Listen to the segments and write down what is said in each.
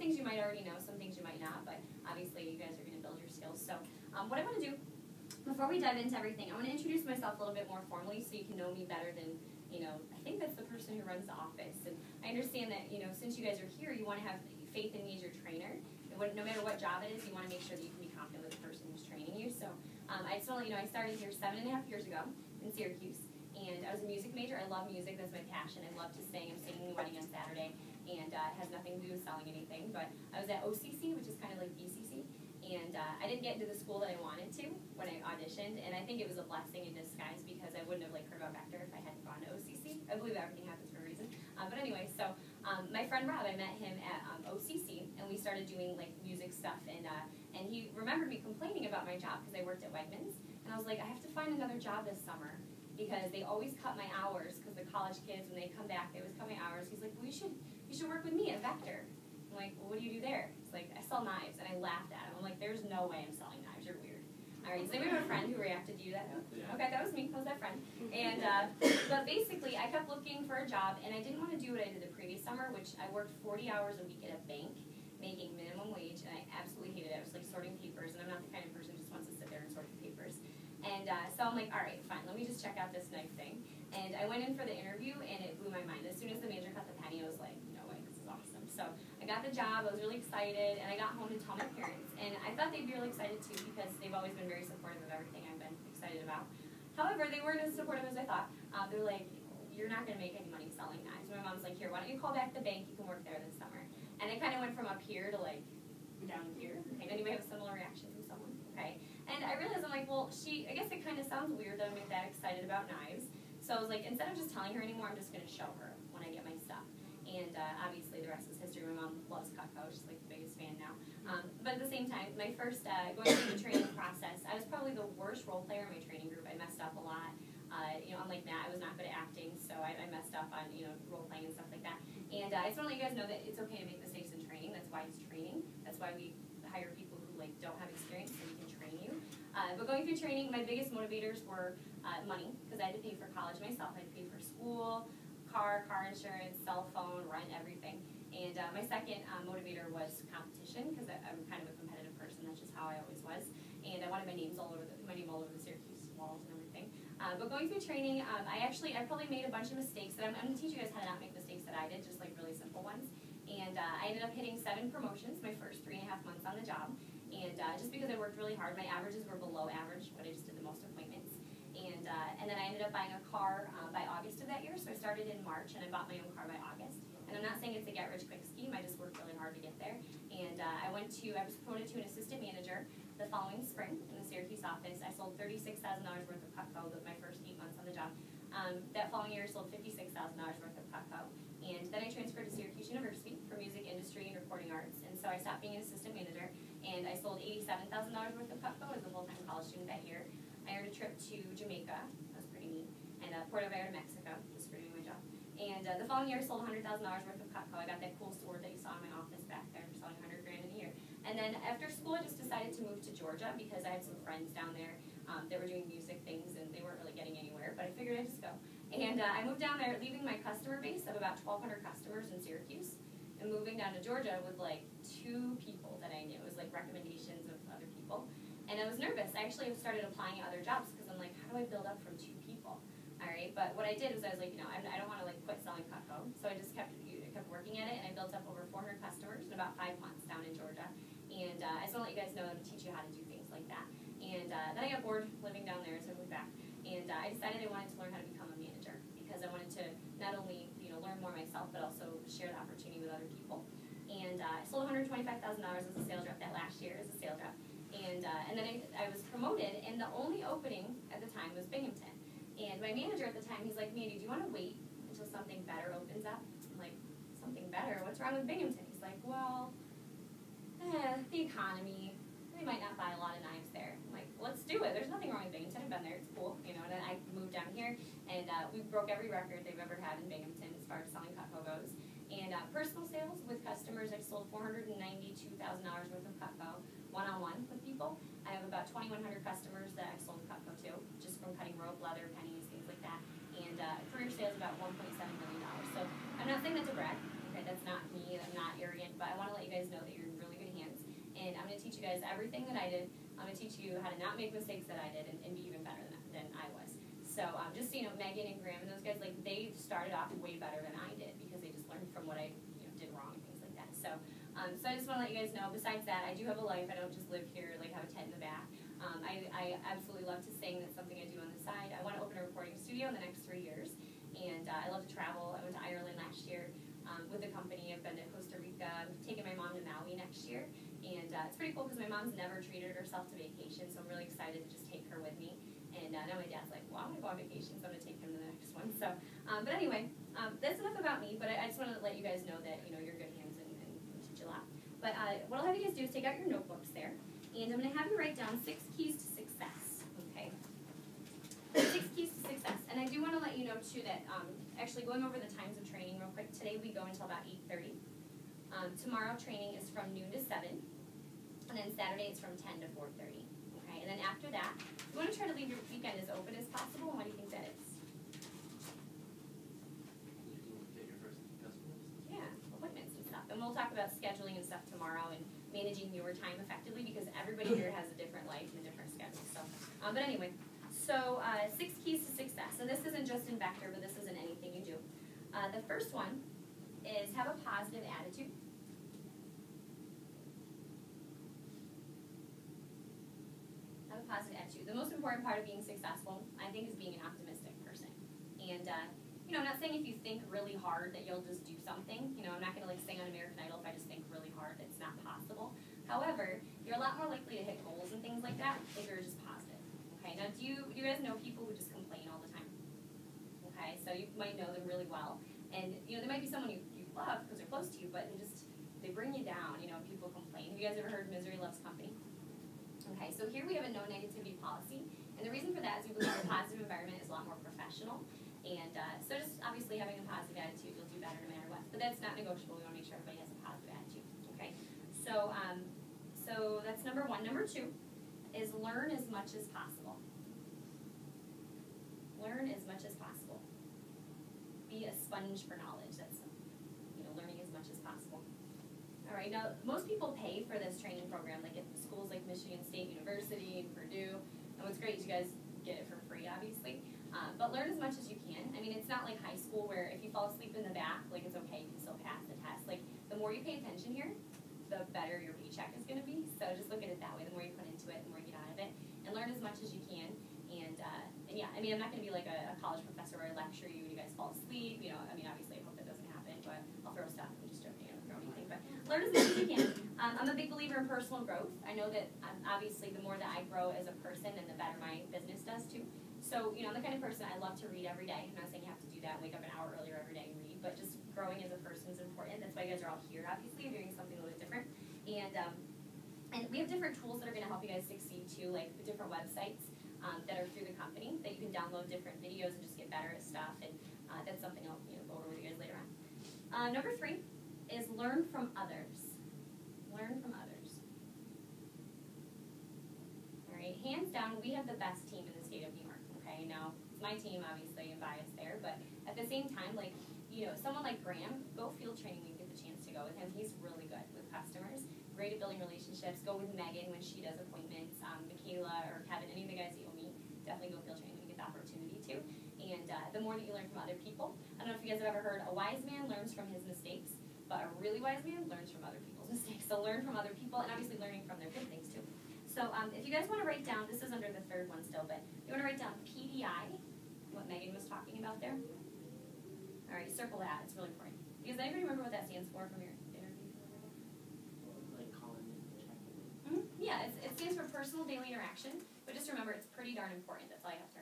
things you might already know, some things you might not, but obviously you guys are going to build your skills. So what I want to do, before we dive into everything, I want to introduce myself a little bit more formally so you can know me better than, I think that's the person who runs the office. And I understand that, since you guys are here, you want to have faith in me as your trainer. And no matter what job it is, you want to make sure that you can be confident with the person who's training you. So I just want to let you know, I started here 7.5 years ago in Syracuse. And I was a music major. I love music. That's my passion. I love to sing. I'm singing the wedding on Saturday. And it has nothing to do with selling anything. But I was at OCC, which is kind of like BCC. And I didn't get into the school that I wanted to when I auditioned. And I think it was a blessing in disguise because I wouldn't have heard about Vector if I hadn't gone to OCC. I believe everything happens for a reason. But anyway, so my friend Rob, I met him at OCC. And we started doing music stuff. And he remembered me complaining about my job because I worked at Wegmans. And I was like, I have to find another job this summer, because they always cut my hours, because the college kids, when they come back, they always cut my hours. He's like, well, you should work with me at Vector. I'm like, well, what do you do there? He's like, I sell knives. And I laughed at him. I'm like, there's no way I'm selling knives. You're weird. All right, does anybody have a friend who reacted to you that? Yeah. Okay, that was me. That was that friend. And but basically, I kept looking for a job, and I didn't want to do what I did the previous summer, which I worked 40 hours a week at a bank, making minimum wage, and I absolutely hated it. I was sorting papers, and I'm not the kind of person who just wants to sit there and sort papers. And so I'm like, all right, fine, let me just check out this knife thing. And I went in for the interview, and it blew my mind. As soon as the manager cut the penny, I was like, no way, this is awesome. So I got the job, I was really excited, and I got home to tell my parents. And I thought they'd be really excited too, because they've always been very supportive of everything I've been excited about. However, they weren't as supportive as I thought. They're like, you're not going to make any money selling knives. My mom's like, here, why don't you call back the bank, you can work there this summer. And it kind of went from up here to down here. Okay, anybody have a similar reaction from someone? Okay. And I realized, I'm like, well, I guess it kind of sounds weird that I'm that excited about knives. So I was like, instead of just telling her anymore, I'm just going to show her when I get my stuff. And obviously the rest is history. My mom loves Cutco. She's the biggest fan now. But at the same time, my first, going through the training process, I was probably the worst role player in my training group. I messed up a lot. Unlike Matt, I was not good at acting, so I messed up on, role playing and stuff like that. And I just want to let you guys know that it's okay to make mistakes in training. That's why it's training. That's why we hire people who don't have experience so we can train you. But going through training, my biggest motivators were money, because I had to pay for college myself. I had to pay for school, car insurance, cell phone, rent, everything. And my second motivator was competition, because I'm kind of a competitive person. That's just how I always was. And I wanted my name all over the Syracuse walls and everything. But going through training, I probably made a bunch of mistakes that I'm going to teach you guys how to not make mistakes that I did, just really simple ones. And I ended up hitting 7 promotions my first 3.5 months on the job. And just because I worked really hard, my averages were below average, but I just did the most appointments. And then I ended up buying a car by August of that year. So I started in March, and I bought my own car by August. And I'm not saying it's a get-rich-quick scheme. I just worked really hard to get there. And I was promoted to an assistant manager the following spring in the Syracuse office. I sold $36,000 worth of Cutco my first 8 months on the job. That following year, I sold $56,000 worth of Cutco. And then I transferred to Syracuse University for music industry and recording arts. And so I stopped being an assistant manager, and I sold $87,000 worth of Cutco as a full-time college student that year. I earned a trip to Jamaica. That was pretty neat. And Puerto Vallarta, Mexico, just for doing my job. And the following year, I sold $100,000 worth of Cutco. I got that cool sword that you saw in my office back there, selling $100,000 in a year. And then after school, I just decided to move to Georgia because I had some friends down there that were doing music things, and they weren't really getting anywhere. But I figured I'd just go. And I moved down there, leaving my customer base of about 1,200 customers in Syracuse, and moving down to Georgia with 2 people that I knew. It was recommendations of other people. And I was nervous. I actually started applying at other jobs because I'm like, how do I build up from 2 people? All right, but what I did was I was like, I don't want to quit selling Cutco. So I just kept working at it, and I built up over 400 customers in about 5 months down in Georgia. And I just want to let you guys know to teach you how to do things like that. And then I got bored living down there, so I moved back. And I decided I wanted to learn how to become a manager because I wanted to not only learn more myself, but also share the opportunity with other people. And I sold $125,000 as a sales rep that last year as a sales rep. And then I was promoted, and the only opening at the time was Binghamton. And my manager at the time, he's like, Mandy, do you want to wait until something better opens up? I'm like, something better? What's wrong with Binghamton? He's like, well, the economy. They might not buy a lot of knives there. I'm like, well, let's do it. There's nothing wrong with Binghamton. I've been there. It's cool. And then I moved down here, and we broke every record they've ever had in Binghamton as far as selling Cutco goes. And personal sales with customers, I've sold $492,000 worth of Cutco one-on-one with people. I have about 2,100 customers that I've sold Cutco to, just from cutting rope, leather, pennies, things like that. And career sales about $1.7 million. So I'm not saying that to brag. Okay, that's not me. I'm not arrogant, but I want to let you guys know you guys everything that I did. I'm going to teach you how to not make mistakes that I did and be even better than I was. So just so you know, Megan and Graham and those guys, like they started off way better than I did because they just learned from what I did wrong and things like that. So so I just want to let you guys know, besides that, I do have a life. I don't just live here, like have a tent in the back. I absolutely love to sing. That's something I do on the side. I want to open a recording studio in the next 3 years. And I love to travel. I went to Ireland last year with the company. I've been to Costa Rica. I'm taking my mom to Maui next year. And it's pretty cool because my mom's never treated herself to vacation, so I'm really excited to just take her with me. And now my dad's like, well, I'm going to go on vacation, so I'm going to take him to the next one. So, but anyway, that's enough about me, but I just want to let you guys know that, you're in good hands and teach a lot. But what I'll have you guys do is take out your notebooks there, and I'm going to have you write down 6 keys to success, okay? 6 keys to success. And I do want to let you know, too, that actually going over the times of training real quick, today we go until about 8:30. Tomorrow training is from noon to 7, and then Saturday it's from 10 to 4:30. Okay, and then after that, you want to try to leave your weekend as open as possible. And what do you think that is? You can get your first customers. Yeah, appointments and stuff. And we'll talk about scheduling and stuff tomorrow and managing your time effectively because everybody here has a different life and a different schedule. So, but anyway, so 6 keys to success. And this isn't just in Vector, but this is in anything you do. The first one is have a positive attitude. Have a positive attitude. The most important part of being successful, I think, is being an optimistic person. And, I'm not saying if you think really hard that you'll just do something. I'm not going to like sing on American Idol if I just think really hard. It's not possible. However, you're a lot more likely to hit goals and things like that if you're just positive. Okay, now do you guys know people who just complain all the time? Okay, so you might know them really well. And, there might be someone you love because they're close to you, but they bring you down, people complain. Have you guys ever heard Misery Loves Company? Okay, so here we have a no negativity policy. And the reason for that is we believe a positive environment is a lot more professional. And so just obviously having a positive attitude, you'll do better no matter what. But that's not negotiable. We want to make sure everybody has a positive attitude. Okay, so that's number 1. Number 2 is learn as much as possible. Learn as much as possible. Be a sponge for knowledge. That's learning as much as possible. All right, now most people pay for this training program, like at schools like Michigan State University and Purdue. And what's great is you guys get it for free, obviously. But learn as much as you can. I mean, it's not like high school where if you fall asleep in the back, like it's okay, you can still pass the test. Like the more you pay attention here, the better your paycheck is going to be. So just look at it that way. The more you put into it, the more you get out of it. And learn as much as you can. And yeah, I mean, I'm not going to be like a college professor where I lecture you and you guys fall asleep. I mean, obviously I hope that doesn't happen, but I'll throw stuff. I'm just joking. I don't throw anything. But learn as much as you can. I'm a big believer in personal growth. I know that obviously the more that I grow as a person and the better my business does too. So, I'm the kind of person I love to read every day. I'm not saying you have to do that, wake up an hour earlier every day and read, but just growing as a person is important. That's why you guys are all here, obviously, you're doing something a little bit different. And we have different tools that are going to help you guys succeed too, like the different websites that are through the company that you can download different videos and just get better at stuff. And that's something I'll go over with you guys later on. Number 3 is learn from others. Learn from others. All right, hands down, we have the best team in the state of New York. Okay, now it's my team, obviously, and biased there, but at the same time, like, someone like Graham, go field training when you get the chance to go with him. He's really good with customers, great at building relationships. Go with Megan when she does appointments. Michaela or Kevin, any of the guys that you'll meet, definitely go field training when you get the opportunity to. And the more that you learn from other people, I don't know if you guys have ever heard, a wise man learns from his mistakes, but a really wise man learns from other people's mistakes. So learn from other people, and obviously learning from their good things too. So if you guys want to write down, this is under the 3rd one still, but you want to write down PDI, what Megan was talking about there. All right, circle that. It's really important. Does anybody remember what that stands for from your interview? Like calling and checking. Mm-hmm. Yeah, it stands for personal daily interaction, but just remember it's pretty darn important. That's all you have to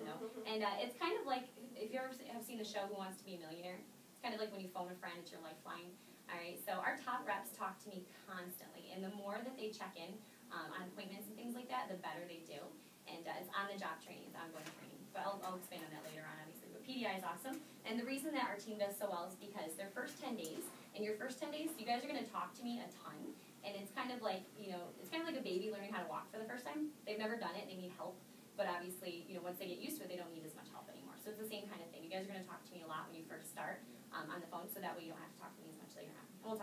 know. And it's kind of like, if you ever have seen the show Who Wants to Be a Millionaire, it's kind of like when you phone a friend, it's your lifeline. All right, so our top reps talk to me constantly, and the more that they check in on appointments and things like that, the better they do. And it's on-the-job training, it's ongoing training. But I'll expand on that later on, obviously. But PDI is awesome. And the reason that our team does so well is because their first 10 days, in your first 10 days, you guys are going to talk to me a ton. And it's kind of like, it's kind of like a baby learning how to walk for the first time. They've never done it, they need help. But obviously, once they get used to it, they don't need as much help anymore. So it's the same kind of thing. You guys are going to talk to me a lot when you first start on the phone, so that way you don't have to talk to me as much later on. And we'll talk